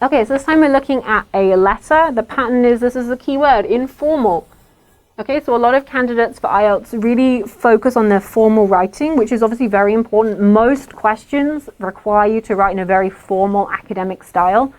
Okay, so this time we're looking at a letter. The pattern is, this is the key word, informal. Okay, so a lot of candidates for IELTS really focus on their formal writing, which is obviously very important. Most questions require you to write in a very formal academic style.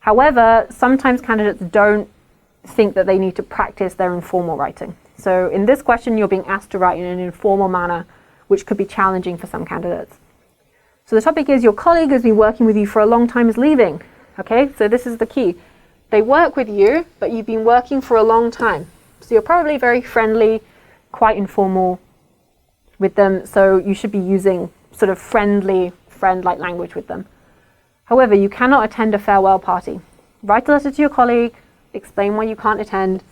However, sometimes candidates don't think that they need to practice their informal writing. So in this question, you're being asked to write in an informal manner, which could be challenging for some candidates. So the topic is, your colleague who's been working with you for a long time is leaving. Okay, so this is the key. They work with you, but you've been working for a long time. So you're probably very friendly, quite informal with them. So you should be using sort of friendly, friend-like language with them. However, you cannot attend a farewell party. Write a letter to your colleague, explain why you can't attend,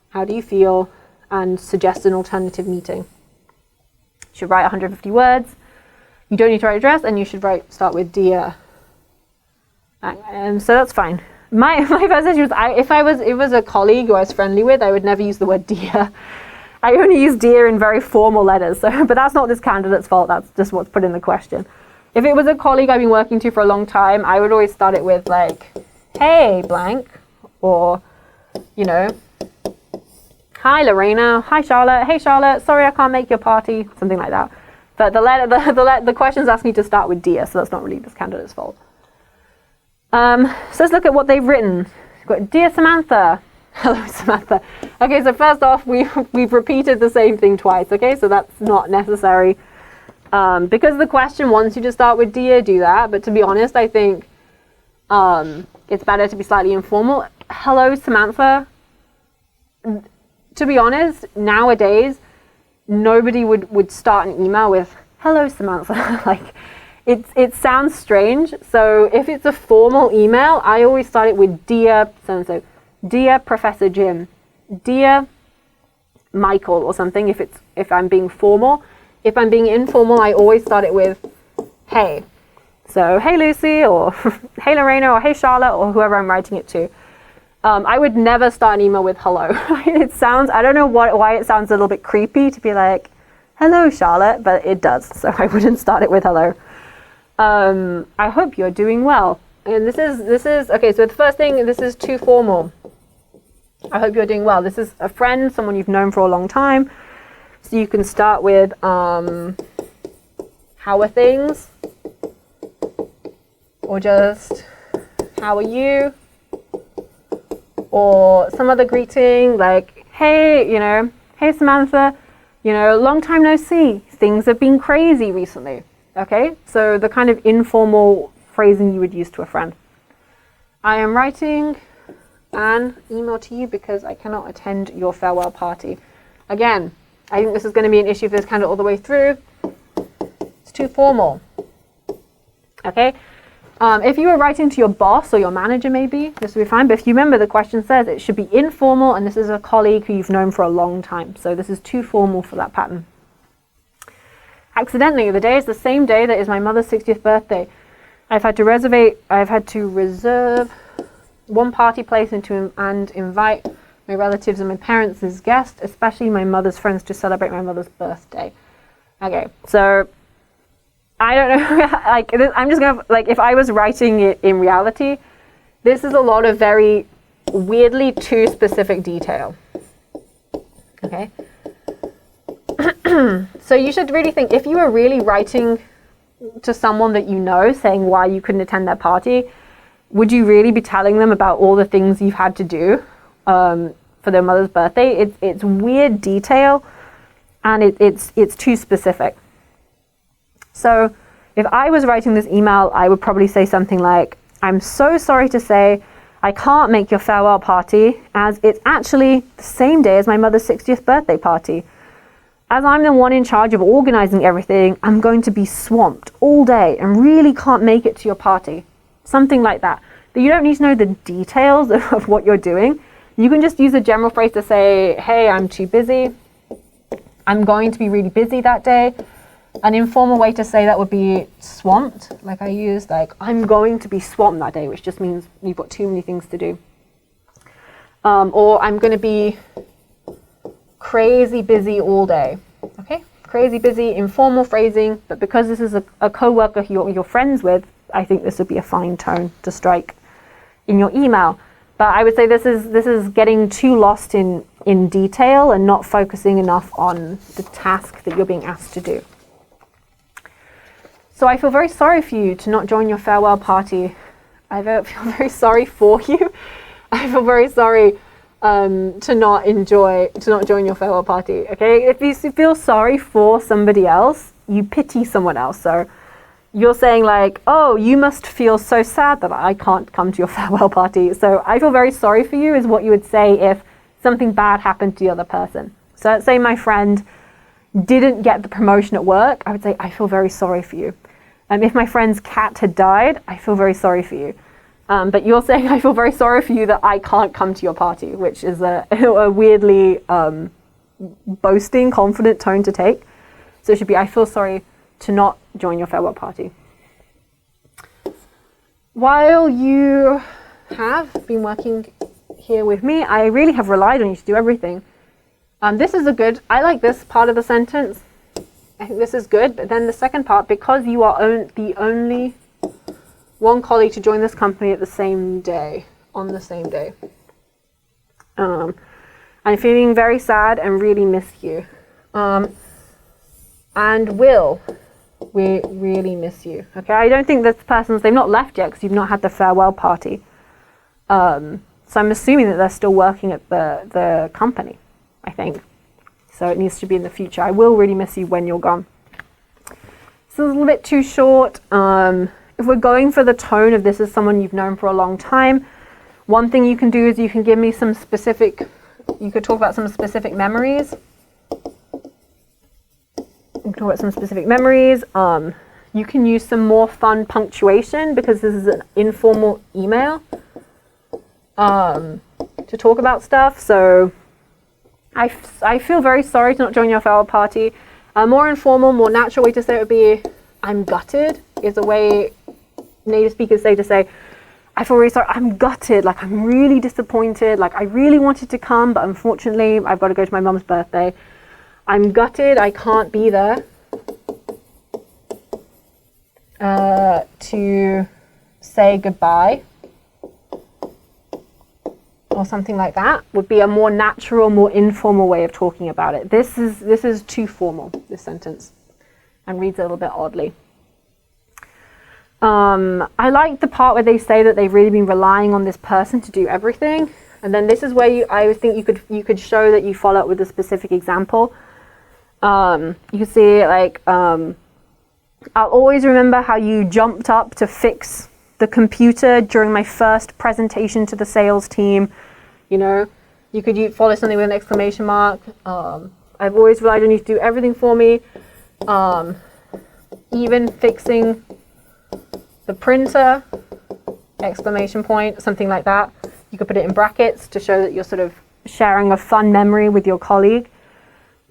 how do you feel, and suggest an alternative meeting. You should write 150 words. You don't need to write address, and you should start with dear. So that's fine. My first issue was, if it was a colleague who I was friendly with, I would never use the word dear. I only use dear in very formal letters. So, but that's not this candidate's fault. That's just what's put in the question. If it was a colleague I've been working to for a long time, I would always start it with like, hey, blank, or, you know, hi, Lorena. Hi, Charlotte. Hey, Charlotte. Sorry, I can't make your party. Something like that. But the questions ask me to start with dear, so that's not really this candidate's fault. So let's look at what they've written. We've got, dear Samantha. Hello, Samantha. Okay, so first off, we've repeated the same thing twice. Okay, so that's not necessary. Because the question wants you to start with dear, do that. But to be honest, I think it's better to be slightly informal. Hello, Samantha. To be honest, nowadays, nobody would start an email with, hello, Samantha. Like, it sounds strange. So if it's a formal email, I always start it with dear so-and-so. Dear Professor Jim. Dear Michael or something if I'm being formal. If I'm being informal, I always start it with hey. So hey Lucy, or hey Lorena, or hey Charlotte, or whoever I'm writing it to. I would never start an email with hello. It sounds, I don't know why it sounds a little bit creepy to be like, hello Charlotte, but it does. So I wouldn't start it with hello. I hope you're doing well. And this is okay, so the first thing, this is too formal. I hope you're doing well. This is a friend, someone you've known for a long time. So you can start with, how are things? Or just, how are you? Or some other greeting like, hey, you know, hey Samantha, you know, long time no see. Things have been crazy recently. Okay, so the kind of informal phrasing you would use to a friend. I am writing an email to you because I cannot attend your farewell party. Again, I think this is going to be an issue for this candidate all the way through. It's too formal. Okay, if you were writing to your boss or your manager, maybe this would be fine. But if you remember, the question says it should be informal, and this is a colleague who you've known for a long time. So this is too formal for that pattern. Accidentally, the day is the same day that is my mother's 60th birthday. I've had to reserve one party place and invite my relatives and my parents as guests, especially my mother's friends, to celebrate my mother's birthday. Okay, so I don't know, like, I'm just gonna, like, if I was writing it in reality, this is a lot of very weirdly too specific detail. Okay. So you should really think, if you were really writing to someone that you know, saying why you couldn't attend their party, would you really be telling them about all the things you've had to do for their mother's birthday? It's weird detail, and it's too specific. So if I was writing this email, I would probably say something like, I'm so sorry to say I can't make your farewell party, as it's actually the same day as my mother's 60th birthday party. As I'm the one in charge of organizing everything, I'm going to be swamped all day and really can't make it to your party. Something like that. But you don't need to know the details of what you're doing. You can just use a general phrase to say, hey, I'm too busy. I'm going to be really busy that day. An informal way to say that would be swamped. Like I used, like, I'm going to be swamped that day, which just means you've got too many things to do. Or I'm going to be crazy busy all day. Okay, crazy busy, informal phrasing, but because this is a co-worker you're friends with, I think this would be a fine tone to strike in your email. But I would say this is getting too lost in detail and not focusing enough on the task that you're being asked to do. So I feel very sorry for you to not join your farewell party. I feel very sorry for you. I feel very sorry to not join your farewell party. Okay, if you feel sorry for somebody else, you pity someone else. So you're saying like, oh, you must feel so sad that I can't come to your farewell party. So I feel very sorry for you is what you would say if something bad happened to the other person. So let's say my friend didn't get the promotion at work, I would say, I feel very sorry for you. If my friend's cat had died, I feel very sorry for you. But you're saying, I feel very sorry for you that I can't come to your party, which is a weirdly boasting, confident tone to take. So it should be, I feel sorry to not join your farewell party. While you have been working here with me, I really have relied on you to do everything. This is I like this part of the sentence. I think this is good, but then the second part, because you are the only one colleague to join this company on the same day. I'm feeling very sad and really miss you. And we really miss you. Okay, I don't think this they've not left yet because you've not had the farewell party. So I'm assuming that they're still working at the company, I think. So it needs to be in the future. I will really miss you when you're gone. This is a little bit too short. If we're going for the tone of this is someone you've known for a long time, one thing you can do is you can give me you could talk about some specific memories. You can use some more fun punctuation because this is an informal email to talk about stuff. So I feel very sorry to not join your farewell party. A more informal, more natural way to say it would be, I'm gutted, is a way native speakers say, I feel really sorry, I'm gutted, like I'm really disappointed, like I really wanted to come, but unfortunately I've got to go to my mum's birthday. I'm gutted, I can't be there to say goodbye. Or something like that would be a more natural, more informal way of talking about it. This is too formal, this sentence, and reads a little bit oddly. I like the part where they say that they've really been relying on this person to do everything, and then this is where I think you could show that you follow up with a specific example. You can see like I'll always remember how you jumped up to fix the computer during my first presentation to the sales team. You know, you could follow something with an exclamation mark. I've always relied on you to do everything for me, even fixing the printer, exclamation point, something like that. You could put it in brackets to show that you're sort of sharing a fun memory with your colleague.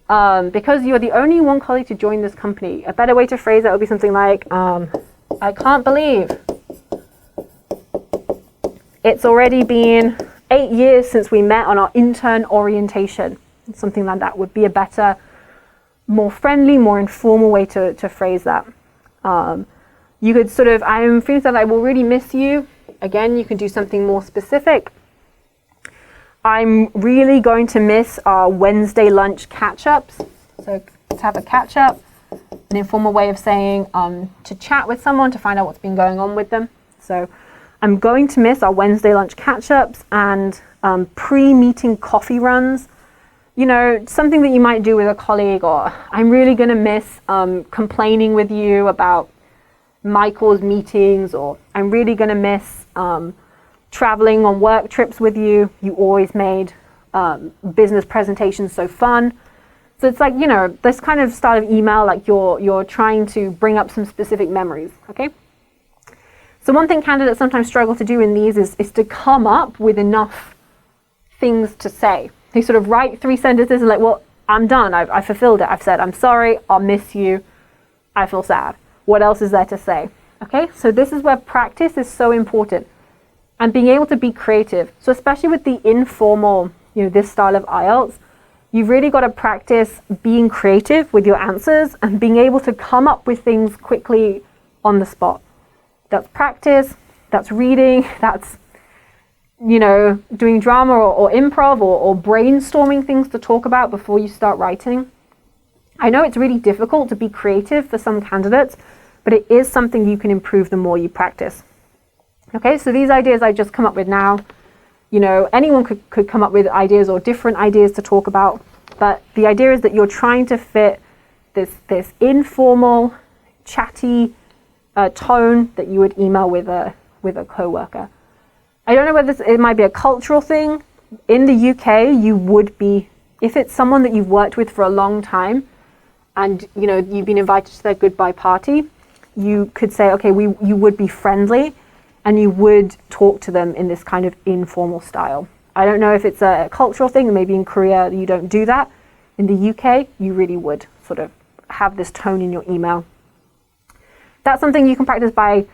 Because you're the only one colleague to join this company, a better way to phrase that would be something like, I can't believe it's already been 8 years since we met on our intern orientation. Something like that would be a better, more friendly, more informal way to phrase that. You could sort of, I'm feeling that I will really miss you. Again, you can do something more specific. I'm really going to miss our Wednesday lunch catch-ups. So let's have a catch-up, an informal way of saying to chat with someone to find out what's been going on with them. So I'm going to miss our Wednesday lunch catch-ups and pre-meeting coffee runs. You know, something that you might do with a colleague, or I'm really going to miss complaining with you about Michael's meetings, or I'm really going to miss traveling on work trips with you. You always made business presentations so fun. So it's like, you know, this kind of style of email, like you're trying to bring up some specific memories, okay? So one thing candidates sometimes struggle to do in these is to come up with enough things to say. They sort of write 3 sentences and like, well, I'm done. I fulfilled it. I've said, I'm sorry. I'll miss you. I feel sad. What else is there to say? Okay, so this is where practice is so important. And being able to be creative. So especially with the informal, you know, this style of IELTS, You've really got to practice being creative with your answers and being able to come up with things quickly on the spot. That's practice, that's reading, that's, doing drama or improv or brainstorming things to talk about before you start writing. I know it's really difficult to be creative for some candidates, but it is something you can improve the more you practice. Okay, so these ideas I just come up with now, anyone could come up with ideas or different ideas to talk about, but the idea is that you're trying to fit this informal, chatty tone that you would email with a coworker. I don't know whether it might be a cultural thing. In the UK, you would be, if it's someone that you've worked with for a long time, and you've been invited to their goodbye party, you could say, okay, you would be friendly, and you would talk to them in this kind of informal style. I don't know if it's a cultural thing, maybe in Korea you don't do that. In the UK, you really would sort of have this tone in your email. That's something you can practice by,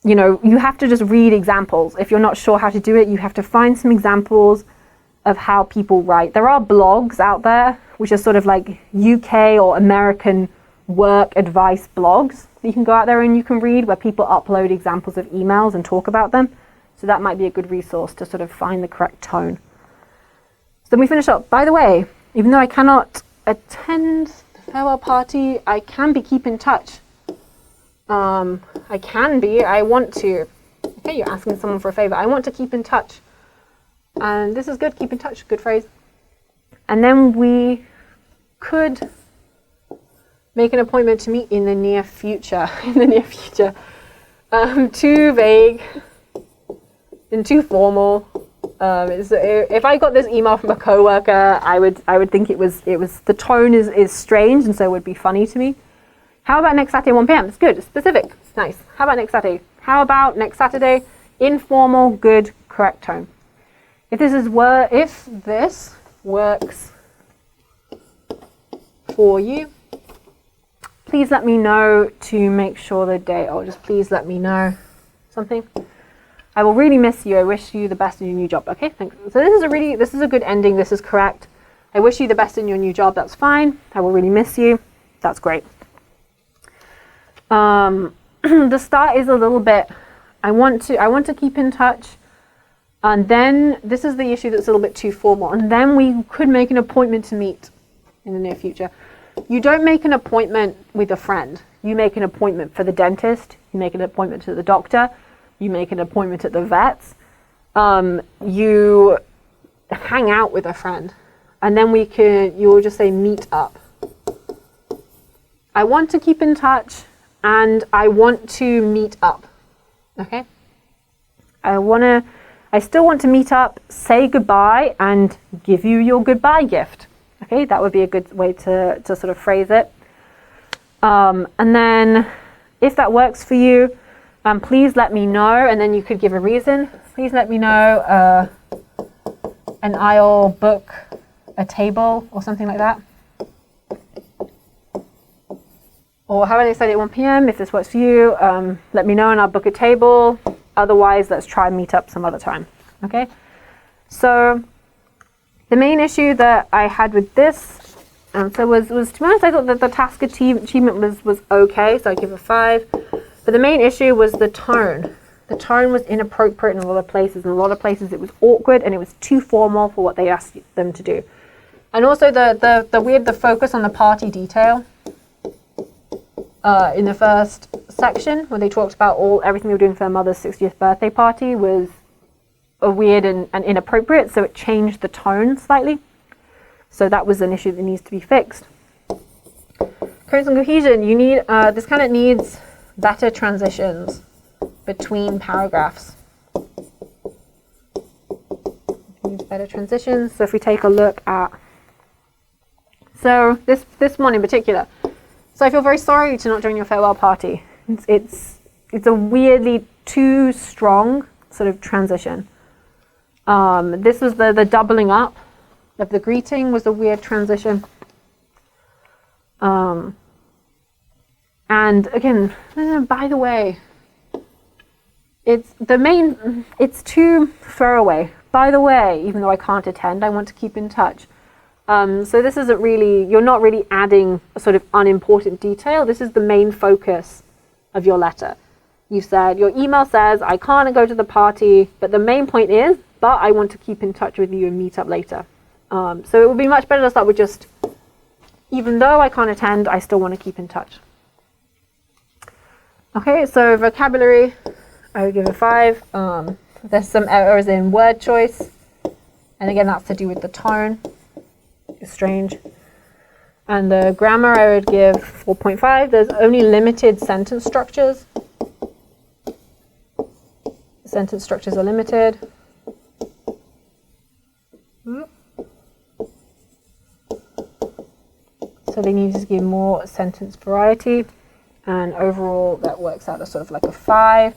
you have to just read examples. If you're not sure how to do it, you have to find some examples of how people write. There are blogs out there, which are sort of like UK or American work advice blogs that you can go out there and you can read, where people upload examples of emails and talk about them. So that might be a good resource to sort of find the correct tone. So then we finish up. By the way, even though I cannot attend the farewell party, I can be keep in touch. I want to. Okay, you're asking someone for a favor. I want to keep in touch. And this is good, keep in touch, good phrase. And then we could make an appointment to meet in the near future. Too vague and too formal. If I got this email from a coworker, I would think it was the tone is strange, and so it would be funny to me. How about next Saturday 1 p.m? It's good, it's specific, it's nice. How about next Saturday? How about next Saturday? Informal, good, correct tone. If this works for you, please let me know to make sure the day, or just please let me know something. I will really miss you. I wish you the best in your new job. Okay, thanks. So this is a good ending. This is correct. I wish you the best in your new job. That's fine. I will really miss you. That's great. The start is a little bit, I want to keep in touch. And then this is the issue that's a little bit too formal. And then we could make an appointment to meet in the near future. You don't make an appointment with a friend. You make an appointment for the dentist. You make an appointment to the doctor. You make an appointment at the vets. You hang out with a friend. And then you'll just say meet up. I want to keep in touch and I want to meet up. Okay? I still want to meet up, say goodbye, and give you your goodbye gift. Okay, that would be a good way to sort of phrase it. And then, if that works for you, please let me know, and then you could give a reason. Please let me know, and I'll book a table or something like that. Or how about next Saturday at 1 p.m. if this works for you, let me know and I'll book a table. Otherwise, let's try and meet up some other time. Okay? So the main issue that I had with this answer was to be honest, I thought that the task achievement was okay, so I give a 5. But the main issue was the tone. The tone was inappropriate in a lot of places. In a lot of places it was awkward and it was too formal for what they asked them to do. And also the focus on the party detail. In the first section, when they talked about everything they were doing for their mother's 60th birthday party, was weird and inappropriate, so it changed the tone slightly. So that was an issue that needs to be fixed. Coherence and cohesion, you need this kind of needs better transitions between paragraphs. It needs better transitions. So if we take a look at, so this one in particular. So I feel very sorry to not join your farewell party. It's a weirdly too strong sort of transition. This was the doubling up of the greeting was a weird transition. And again, by the way, it's too throwaway. By the way, even though I can't attend, I want to keep in touch. So this isn't really, you're not really adding a sort of unimportant detail. This is the main focus of your letter. You said, your email says, I can't go to the party, but the main point is, but I want to keep in touch with you and meet up later. So it would be much better to start with just, even though I can't attend, I still want to keep in touch. Okay, so vocabulary, I would give a 5. There's some errors in word choice. And again, that's to do with the tone. It's strange. And the grammar, I would give 4.5. There's only limited sentence structures. Sentence structures are limited. So they need to give more sentence variety. And overall, that works out as sort of like a 5.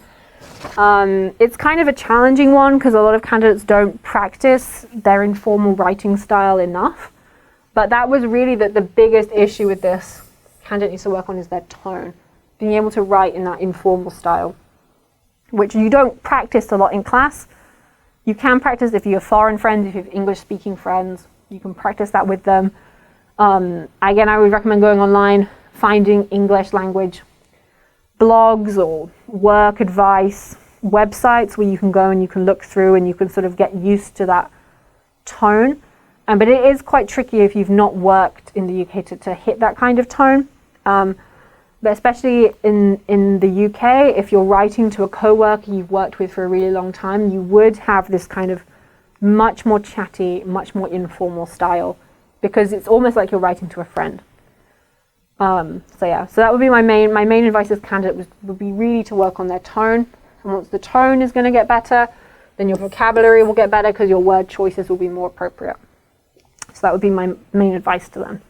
It's kind of a challenging one because a lot of candidates don't practice their informal writing style enough. But that was really the biggest issue with this candidate needs to work on is their tone. Being able to write in that informal style, which you don't practice a lot in class. You can practice if you have foreign friends, if you have English-speaking friends, you can practice that with them. Again, I would recommend going online, finding English language blogs or work advice, websites where you can go and you can look through and you can sort of get used to that tone. But it is quite tricky if you've not worked in the UK to hit that kind of tone. But especially in the UK, if you're writing to a coworker you've worked with for a really long time, you would have this kind of much more chatty, much more informal style because it's almost like you're writing to a friend. So that would be my main advice as candidate would be really to work on their tone. And once the tone is going to get better, then your vocabulary will get better because your word choices will be more appropriate. So that would be my main advice to them.